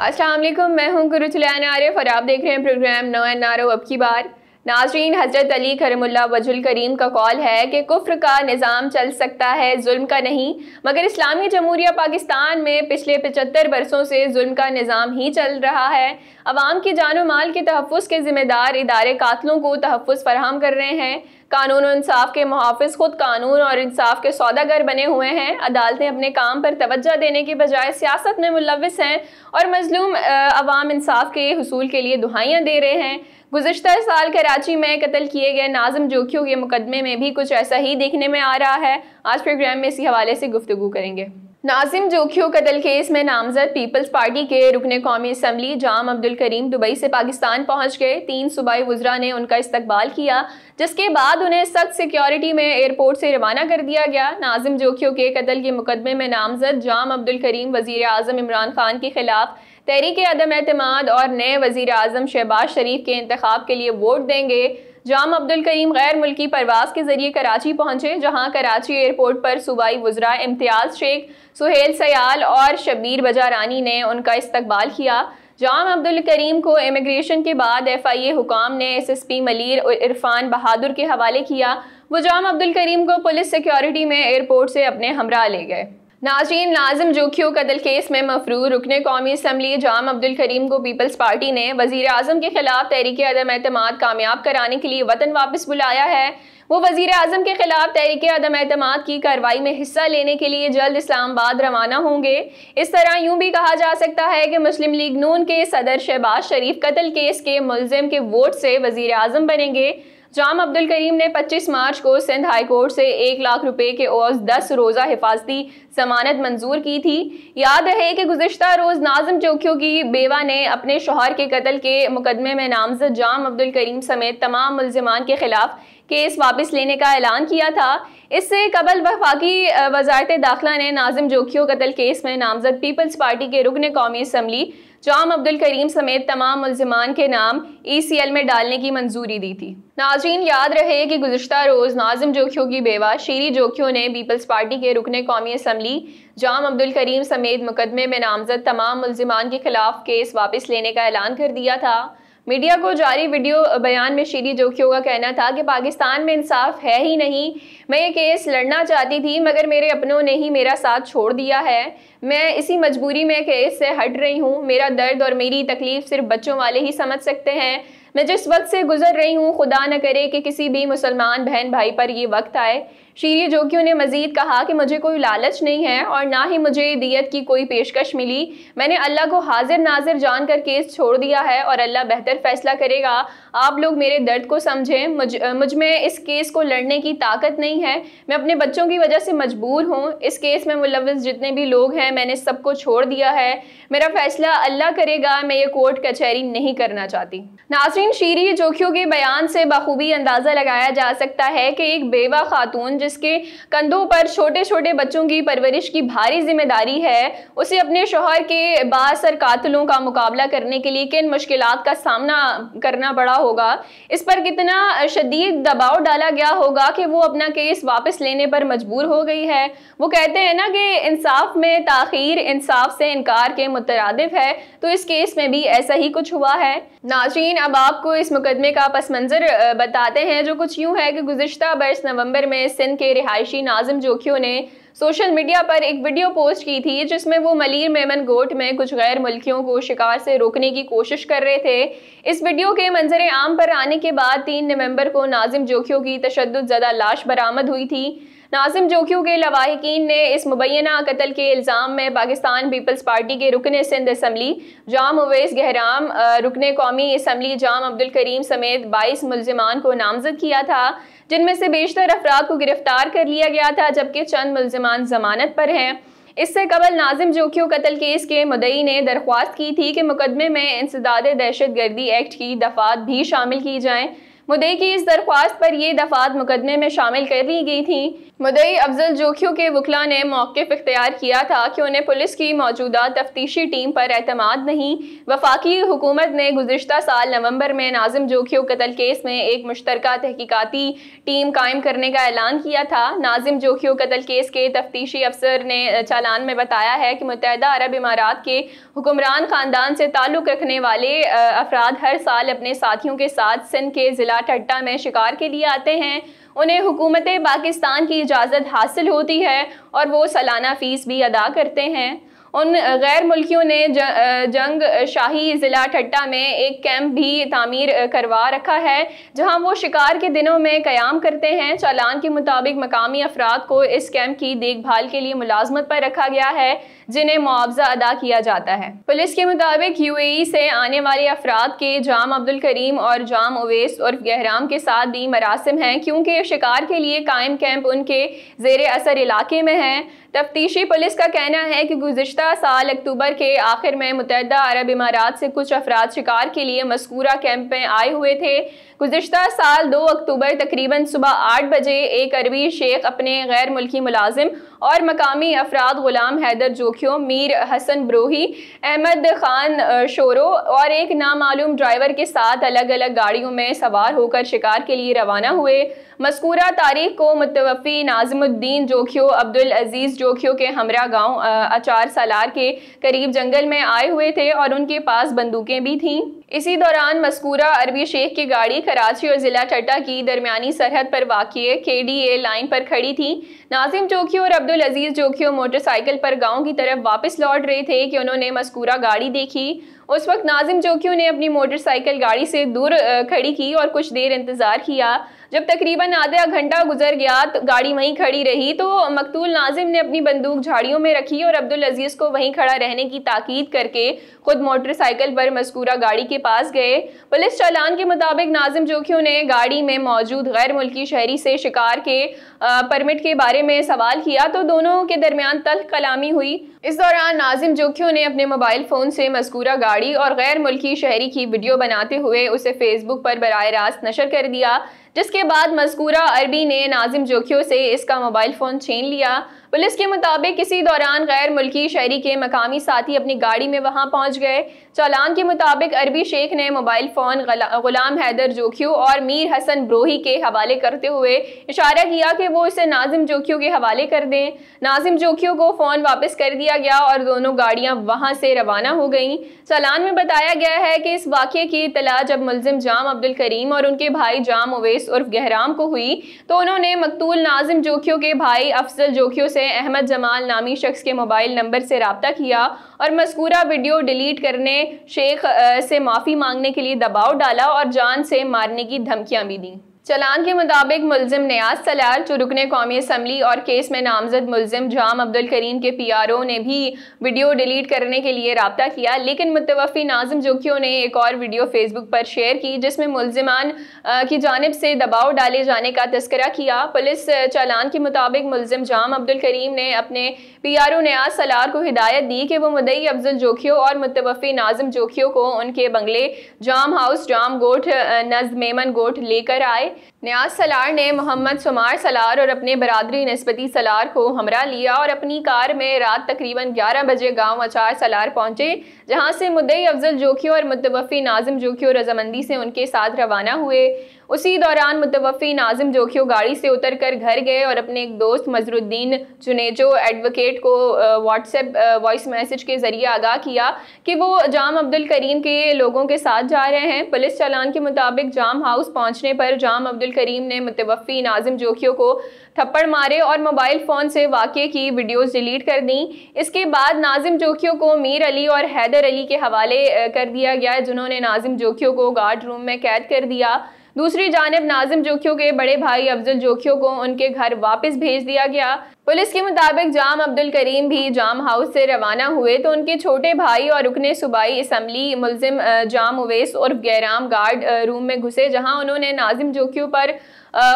अस्सलाम वालेकुम, मैं हूं गुरुचुलैन आरिफ और आप देख रहे हैं प्रोग्राम नो एंड नारो अब की बार। नाज़रीन, हज़रत अली करमुल्लाह वजुल करीम का कौल है कि कुफ्र का निज़ाम चल सकता है, जुल्म का नहीं। मगर इस्लामी जमहूरिया पाकिस्तान में पिछले 75 बरसों से जुल्म का निज़ाम ही चल रहा है। अवाम की जान व माल के तहफ़्फ़ुज़ के ज़िम्मेदार इदारे कातलों को तहफ़्फ़ुज़ फराहम कर रहे हैं। कानून और इंसाफ के मुहाफ़िज़ खुद कानून और इंसाफ के सौदागर बने हुए हैं। अदालतें अपने काम पर तवज्जो देने के बजाय सियासत में मुलव्विस हैं और मज़लूम अवाम इंसाफ के हुसूल के लिए दुहाइयाँ दे रहे हैं। गुज़िश्ता साल कराची में कत्ल किए गए नाज़िम जोखियों के मुकदमे में भी कुछ ऐसा ही देखने में आ रहा है। आज प्रोग्राम में इसी हवाले से गुफ्तगू करेंगे। नाज़िम जोखियों कत्ल केस में नामजद पीपल्स पार्टी के रुकने कौमी असम्बली जाम अब्दुल करीम दुबई से पाकिस्तान पहुंच गए। 3 सूबाई वज़रा ने उनका इस्तकबाल किया, जिसके बाद उन्हें सख्त सिक्योरिटी में एयरपोर्ट से रवाना कर दिया गया। नाज़िम जोखियों के कत्ल के मुकदमे में नामजद जाम अब्दुल करीम वज़ीर आज़म इमरान खान के खिलाफ तहरीक अदम एतमाद और नए वज़ीर आज़म शहबाज शरीफ के इंतखाब के लिए वोट देंगे। जाम अब्दुल करीम गैर मुल्की परवास के जरिए कराची पहुंचे, जहां कराची एयरपोर्ट पर सूबाई वज़रा इम्तियाज़ शेख, सुहेल सयाल और शब्बीर बजारानी ने उनका इस्तकबाल किया। जाम अब्दुल करीम को इमिग्रेशन के बाद FIA हुकाम ने SSP मलीर और इरफान बहादुर के हवाले किया। वो जाम अब्दुल करीम को पुलिस सिक्योरिटी में एयरपोर्ट से अपने हमरा ले गए। नाज़रीन, नाज़िम जोखियों कत्ल केस में मफरूर रुकने कौमी असम्बली जाम अब्दुल करीम को पीपल्स पार्टी ने वज़ीर आज़म के खिलाफ तहरीक अदम एतमाद कामयाब कराने के लिए वतन वापस बुलाया है। वो वज़ीर आज़म के खिलाफ तहरीक अदम एतमाद की कार्रवाई में हिस्सा लेने के लिए जल्द इस्लामाबाद रवाना होंगे। इस तरह यूँ भी कहा जा सकता है कि मुस्लिम लीग नून के सदर शहबाज शरीफ कत्ल केस के मुलजिम के वोट से वज़ीर आज़म बनेंगे। जाम अब्दुल करीम ने 25 मार्च को सिंध हाई कोर्ट से 1 लाख रुपए के एवज 10 रोज़ा हिफाजती जमानत मंजूर की थी। याद रहे कि गुज़िश्ता रोज़ नाज़िम जोखियों की बेवा ने अपने शौहर के कत्ल के मुकदमे में नामजद जाम अब्दुल करीम समेत तमाम मुल्जिमान के खिलाफ केस वापस लेने का ऐलान किया था। इससे कबल वफाकी वज़ारत दाखिला ने नाज़िम जोखियों कत्ल केस में नामजद पीपल्स पार्टी के रुकने कौमी असम्बली जाम अब्दुल करीम समेत तमाम मुल्जिमान के नाम ECL में डालने की मंजूरी दी थी। नाज़रीन, याद रहे कि गुज़िश्ता रोज़ नाज़िम जोखियों की बेवा शीरी जोखियों ने पीपल्स पार्टी के रुकने कौमी असम्बली जाम अब्दुल करीम समेत मुकदमे में नामजद तमाम मुल्जिमान के खिलाफ केस वापस लेने का ऐलान कर दिया था। मीडिया को जारी वीडियो बयान में शीरी जोखियों का कहना था कि पाकिस्तान में इंसाफ है ही नहीं। मैं ये केस लड़ना चाहती थी, मगर मेरे अपनों ने ही मेरा साथ छोड़ दिया है। मैं इसी मजबूरी में केस से हट रही हूँ। मेरा दर्द और मेरी तकलीफ सिर्फ बच्चों वाले ही समझ सकते हैं। मैं जिस वक्त से गुजर रही हूँ, खुदा न करे कि किसी भी मुसलमान बहन भाई पर ये वक्त आए। शीरी जोखियों ने मजीद कहा कि मुझे कोई लालच नहीं है और ना ही मुझे दियत की कोई पेशकश मिली। मैंने अल्लाह को हाजिर नाजिर जानकर केस छोड़ दिया है और अल्लाह बेहतर फैसला करेगा। आप लोग मेरे दर्द को समझें। मुझ में इस केस को लड़ने की ताकत नहीं है। मैं अपने बच्चों की वजह से मजबूर हूँ। इस केस में मुलव्विस जितने भी लोग हैं, मैंने सबको छोड़ दिया है। मेरा फैसला अल्लाह करेगा। मैं ये कोर्ट कचहरी नहीं करना चाहती। नाज़रीन, शीरी जोखियों के बयान से बखूबी अंदाज़ा लगाया जा सकता है कि एक बेवा खातून जिसके कंधों पर छोटे छोटे बच्चों की परवरिश की भारी जिम्मेदारी है, उसे अपने शौहर के बाअसर कातिलों का मुकाबला करने के लिए किन मुश्किलात का सामना करना पड़ा होगा। इस पर कितना शदीद दबाव डाला गया होगा कि वो अपना केस वापस लेने पर मजबूर हो गई है। वो कहते हैं ना कि इंसाफ में ताखीर इंसाफ से इनकार के मुतरादिफ है, तो इस केस में भी ऐसा ही कुछ हुआ है। नाज़रीन, अब आपको इस मुकदमे का पस मंज़र बताते हैं, जो कुछ यूँ है कि गुज़िश्ता बरस नवंबर में सिंध के रिहायशी नाज़िम जोखियों ने सोशल मीडिया पर एक वीडियो पोस्ट की थी, जिसमें वो मलीर मेमन गोट में कुछ गैर मुल्कियों को शिकार से रोकने की कोशिश कर रहे थे। इस वीडियो के मंजर आम पर आने के बाद 3 नवंबर को नाज़िम जोखियों की तशद्दुद ज़दा लाश बरामद हुई थी। नाज़िम जोखियों के लवाहिकीन ने इस मुबैना कत्ल के इल्ज़ाम में पाकिस्तान पीपल्स पार्टी के रुकने सिंध असम्बली जाम उवैस गहराम, रुकने कौमी असम्बली जाम अब्दुल करीम समेत 22 मुल्जिमान को नामजद किया था, जिनमें से बेशतर अफराद को गिरफ्तार कर लिया गया था, जबकि चंद मुल्जिमान जमानत पर हैं। इससे कबल नाज़िम जोखियों कत्ल केस के मुद्दई ने दरख्वास्त की थी कि मुकदमे में इंसदाद दहशत गर्दी एक्ट की दफात भी शामिल की जाएँ। मुद्दई की इस दरख्वास्त पर ये दफात मुकदमे में शामिल कर ली गई थी। मुद्दई अफजल जोखियों के वकला ने मौक़िफ़ इख्तियार किया था कि उन्हें पुलिस की मौजूदा तफ्तीशी टीम पर एतमाद नहीं। वफाकी हुकूमत ने गुज़िश्ता साल नवंबर में नाजिम जोखियों कत्ल केस में एक मुश्तरका तहकीकाती टीम कायम करने का ऐलान किया था। नाजिम जोखियों कत्ल केस के तफ्तीशी अफसर ने चालान में बताया है कि मुत्तहिदा अरब इमारात के हुक्मरान ख़ानदान से ताल्लुक़ रखने वाले अफराद हर साल अपने साथियों के साथ सिंध के ज़िला ठट्टा में शिकार के लिए आते हैं। उन्हें हुकूमत पाकिस्तान की इजाज़त हासिल होती है और वो सालाना फ़ीस भी अदा करते हैं। उन गैर मुल्कियों ने जंग शाही ज़िला ठट्टा में एक कैंप भी तामीर करवा रखा है जहां वो शिकार के दिनों में क़याम करते हैं। चालान के मुताबिक मकामी अफराद को इस कैंप की देखभाल के लिए मुलाजमत पर रखा गया है जिन्हें मुआवजा अदा किया जाता है। पुलिस के मुताबिक UAE से आने वाले अफराद के जाम अब्दुल करीम और जाम उवैस और गहराम के साथ भी मरासिम हैं क्योंकि शिकार के लिए कायम कैंप उनके ज़ेर असर इलाके में है। तफ्तीशी पुलिस का कहना है कि गुज़िश्ता साल अक्टूबर के आखिर में मुत्तहिदा अरब इमारात से कुछ अफराद शिकार के लिए मज़कूरा कैंप में आए हुए थे। गुज़िश्ता साल 2 अक्टूबर तकरीबन सुबह 8 बजे एक अरबी शेख अपने गैर मुल्की मुलाजिम और मकामी अफराद गुलाम हैदर जोखियों, मीर हसन ब्रोही, अहमद खान शोरो और एक नामालूम ड्राइवर के साथ अलग अलग गाड़ियों में सवार होकर शिकार के लिए रवाना हुए। मज़कूरा तारीख को मुतवफ़ी नाज़िमुद्दीन जोखियों अब्दुल अजीज़ जोखियों के हमरा गांव अचार सालार के करीब जंगल में आए हुए थे और उनके पास बंदूकें भी थीं। इसी दौरान मज़कूरा अरबी शेख की गाड़ी कराची और ज़िला ठट्टा की दरमियानी सरहद पर वाक़िए KDA लाइन पर खड़ी थी। नाजिम जोखियों और अब्दुल अजीज़ जोखियों मोटरसाइकिल पर गांव की तरफ वापस लौट रहे थे कि उन्होंने मज़कूरा गाड़ी देखी। उस वक्त नाजिम जोखियों ने अपनी मोटरसाइकिल गाड़ी से दूर खड़ी की और कुछ देर इंतज़ार किया। जब तकरीबन आधा घंटा गुजर गया तो गाड़ी वहीं खड़ी रही तो मकतूल नाजिम ने अपनी बंदूक झाड़ियों में रखी और अब्दुल अजीज़ को वहीं खड़ा रहने की ताकीद करके खुद मोटरसाइकिल पर मज़कूरा गाड़ी के पास गए। पुलिस चालान के मुताबिक नाजिम जोखियों ने गाड़ी में मौजूद गैर मुल्की शहरी से शिकार के परमिट के बारे में सवाल किया तो दोनों के दरमियान तल्ख कलामी हुई। इस दौरान नाजिम जोखियों ने अपने मोबाइल फ़ोन से मज़कूरा गाड़ी और गैर मुल्की शहरी की वीडियो बनाते हुए उसे फेसबुक पर बराह रास्त नशर कर दिया, जिसके बाद मज़कूरा अरबी ने नाजिम जोखियों से इसका मोबाइल फ़ोन छीन लिया। पुलिस के मुताबिक इसी दौरान गैर मुल्की शहरी के मकामी साथी अपनी गाड़ी में वहां पहुंच गए। चालान के मुताबिक अरबी शेख ने मोबाइल फ़ोन गुलाम हैदर जोखियों और मीर हसन ब्रोही के हवाले करते हुए इशारा किया कि वो इसे नाजिम जोखियों के हवाले कर दें। नाजिम जोखियों को फ़ोन वापस कर दिया गया और दोनों गाड़ियां वहां से रवाना हो गईं। चालान में बताया गया है कि इस वाक़े की इत्तला जब मुल्जिम जाम अब्दुल करीम और उनके भाई जाम उवैस उर्फ गहराम को हुई तो उन्होंने मकतूल नाजिम जोखियों के भाई अफजल जोखियों से अहमद जमाल नामी शख्स के मोबाइल नंबर से राब्ता किया और मज़कूरा वीडियो डिलीट करने, शेख से माफ़ी मांगने के लिए दबाव डाला और जान से मारने की धमकियां भी दी। चालान के मुताबिक मुल्जिम नियाज सलार जो रुकने कौमी असम्बली और केस में नामजद मुल्जिम जाम अब्दुल करीम के PRO ने भी वीडियो डिलीट करने के लिए राब्ता किया, लेकिन मुतवफ़ी नाजिम जोखियों ने एक और वीडियो फेसबुक पर शेयर की जिसमें मुल्जिमान की जानिब से दबाव डाले जाने का तस्करा किया। पुलिस चालान के मुताबिक मुल्जिम जाम अब्दुल करीम ने अपने PRO नियाज सलार को हिदायत दी कि वो मुद्दई अफजल जोखियों और मुतवफ़ी नाजिम जोखियों को उनके बंगले जाम हाउस जाम गोठ नज़द मेमन गोठ लेकर आए। नियाज सलार ने मोहम्मद सुमार सलार और अपने बरादरी निस्बती सलार को हमरा लिया और अपनी कार में रात तकरीबन 11 बजे गांव अचार सलार पहुंचे, जहां से मुद्दई अफजल जोखियों और मुतवफ़ी नाजिम जोखियों रजामंदी से उनके साथ रवाना हुए। उसी दौरान मुतवफ़ी नाजिम जोखियों गाड़ी से उतरकर घर गए और अपने एक दोस्त मजरुद्दीन जुनेजो एडवोकेट को व्हाट्सएप वॉइस मैसेज के ज़रिए आगाह किया कि वो जाम अब्दुल करीम के लोगों के साथ जा रहे हैं। पुलिस चालान के मुताबिक जाम हाउस पहुंचने पर जाम अब्दुल करीम ने मुतवफ़ी नाजिम जोखियों को थप्पड़ मारे और मोबाइल फ़ोन से वाक़े की वीडियोज़ डिलीट कर दी। इसके बाद नाजिम जोखियों को मीर अली और हैदर अली के हवाले कर दिया गया, जिन्होंने नाजिम जोखियों को गार्ड रूम में कैद कर दिया। दूसरी जानिब नाजिम जोखियों के बड़े भाई अफजल जोखियों को उनके घर वापस भेज दिया गया। पुलिस के मुताबिक जाम अब्दुल करीम भी जाम हाउस से रवाना हुए तो उनके छोटे भाई और रुकने सूबाई असम्बली मुल्जिम जाम उवैस उर्फ गैराम गार्ड रूम में घुसे, जहां उन्होंने नाजिम जोखियों पर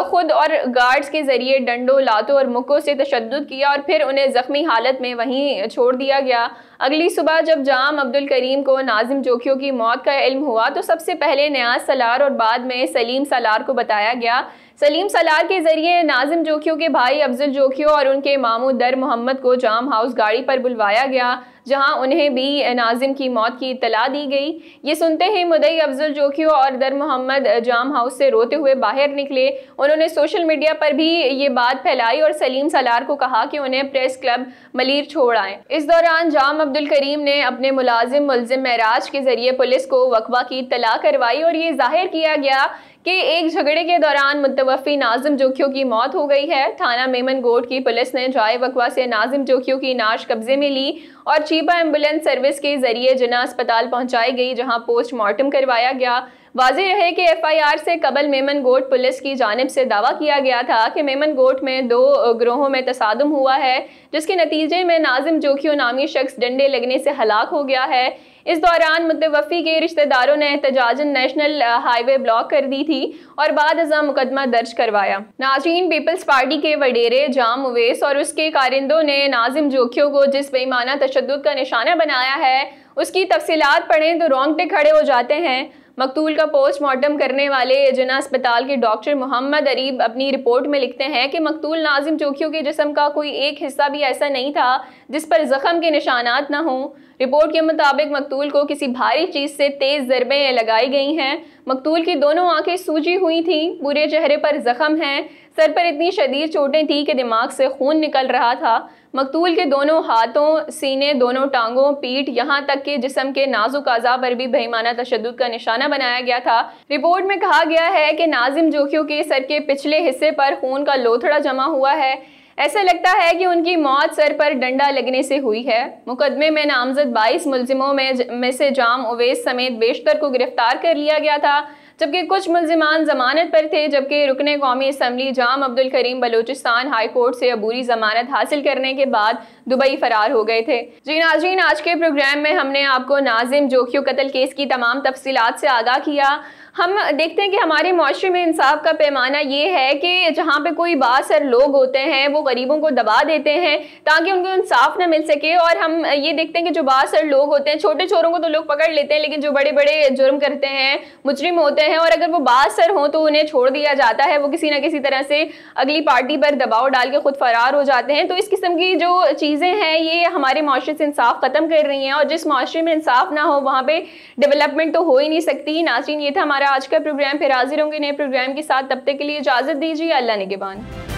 खुद और गार्ड्स के जरिए डंडों, लातों और मुक्कों से तशद्दुद किया और फिर उन्हें जख्मी हालत में वहीं छोड़ दिया गया। अगली सुबह जब जाम अब्दुल करीम को नाजिम जोखियों की मौत का इल्म हुआ तो सबसे पहले नियाज सलार और बाद में सलीम सलार को बताया गया। सलीम सलार के जरिए नाजिम जोखियों के भाई अफजल जोखियों और उनके मामू दर मोहम्मद को जाम हाउस गाड़ी पर बुलवाया गया, जहां उन्हें भी नाजिम की मौत की इत्तला दी गई। ये सुनते ही मुदई अफजल जोखियों और दर मोहम्मद जाम हाउस से रोते हुए बाहर निकले। उन्होंने सोशल मीडिया पर भी ये बात फैलाई और सलीम सलार को कहा कि उन्हें प्रेस क्लब मलीर छोड़ आएं। इस दौरान जाम अब्दुल करीम ने अपने मुलाजिम महराज के जरिए पुलिस को वकवा की इत्तला करवाई और ये जाहिर किया गया कि एक झगड़े के दौरान मुतवफ़ी नाजिम जोखियों की मौत हो गई है। थाना मेमन गोट की पुलिस ने जाए वकवा से नाजिम जोखियों की नाश कब्जे में ली और चीपा एम्बुलेंस सर्विस के जरिए जना अस्पताल पहुंचाई गई, जहां पोस्टमार्टम करवाया गया। वाज़ेह रहे कि FIR से कबल मेमन गोट पुलिस की जानिब से दावा किया गया था कि मेमन गोट में 2 गिरोहों में तसादुम हुआ है, जिसके नतीजे में नाजिम जोखियों नामी शख्स डंडे लगने से हलाक हो गया है। इस दौरान मुतवफ़ी के रिश्तेदारों ने एहतजाजन नेशनल हाईवे ब्लॉक कर दी थी और बाद अज़ां मुकदमा दर्ज करवाया। नाज़रीन, पीपल्स पार्टी के वडेरे जाम उवैस और उसके कारिंदों ने नाजिम जोखियों को जिस बेईमाना तशद्दुद का निशाना बनाया है उसकी तफसीलात पढ़ें तो रोंगटे खड़े हो जाते हैं। मकतूल का पोस्टमार्टम करने वाले जना अस्पताल के डॉक्टर मोहम्मद अरीब अपनी रिपोर्ट में लिखते हैं कि मकतूल नाजिम जोखियों के जिस्म का कोई एक हिस्सा भी ऐसा नहीं था जिस पर जख्म के निशानात न हों। रिपोर्ट के मुताबिक मकतूल को किसी भारी चीज़ से तेज़ ज़रबें लगाई गई हैं। मकतूल की दोनों आंखें सूजी हुई थीं, पूरे चेहरे पर जख्म हैं, सर पर इतनी शदीद चोटें थीं कि दिमाग से खून निकल रहा था। मकतूल के दोनों हाथों, सीने, दोनों टांगों, पीठ, यहाँ तक कि जिस्म के नाजुक अज़ा पर भी बेईमाना तशद्दुद का निशाना बनाया गया था। रिपोर्ट में कहा गया है कि नाजिम जोखियों के सर के पिछले हिस्से पर खून का लोथड़ा जमा हुआ है। ऐसा लगता है कि उनकी मौत सर पर डंडा लगने से हुई है। मुकदमे में नामजद 22 मुल्जिमों में से जाम उवैस समेत बेशतर को गिरफ्तार कर लिया गया था, जबकि कुछ मुल्जिमान जमानत पर थे, जबकि रुकने कौमी असम्बली जाम अब्दुल करीम बलूचिस्तान हाई कोर्ट से अबूरी जमानत हासिल करने के बाद दुबई फरार हो गए थे। जी नाज़रीन, आज के प्रोग्राम में हमने आपको नाजिम जोखियों कत्ल केस की तमाम तफसीलात से आगाह किया। हम देखते हैं कि हमारे मुआशरे में इंसाफ का पैमाना ये है कि जहाँ पे कोई बासर लोग होते हैं वो गरीबों को दबा देते हैं ताकि उनको इंसाफ न मिल सके, और हम ये देखते हैं कि जो बासर लोग होते हैं, छोटे चोरों को तो लोग पकड़ लेते हैं, लेकिन जो बड़े बड़े जुर्म करते हैं, मुजरिम होते हैं, और अगर वो बासर हों तो उन्हें छोड़ दिया जाता है। वो किसी न किसी तरह से अगली पार्टी पर दबाव डाल के खुद फरार हो जाते हैं। तो इस किस्म की जो चीज़ें हैं ये हमारे मुआशरे से इंसाफ ख़त्म कर रही हैं, और जिस मुआशरे में इंसाफ ना हो वहाँ पे डेवलपमेंट तो हो ही नहीं सकती। नाज़रीन, ये था हमारा आज का प्रोग्राम। फिर हाजिर होंगे नए प्रोग्राम के साथ, तब तक के लिए इजाज़त दीजिए। अल्लाह निगहबान।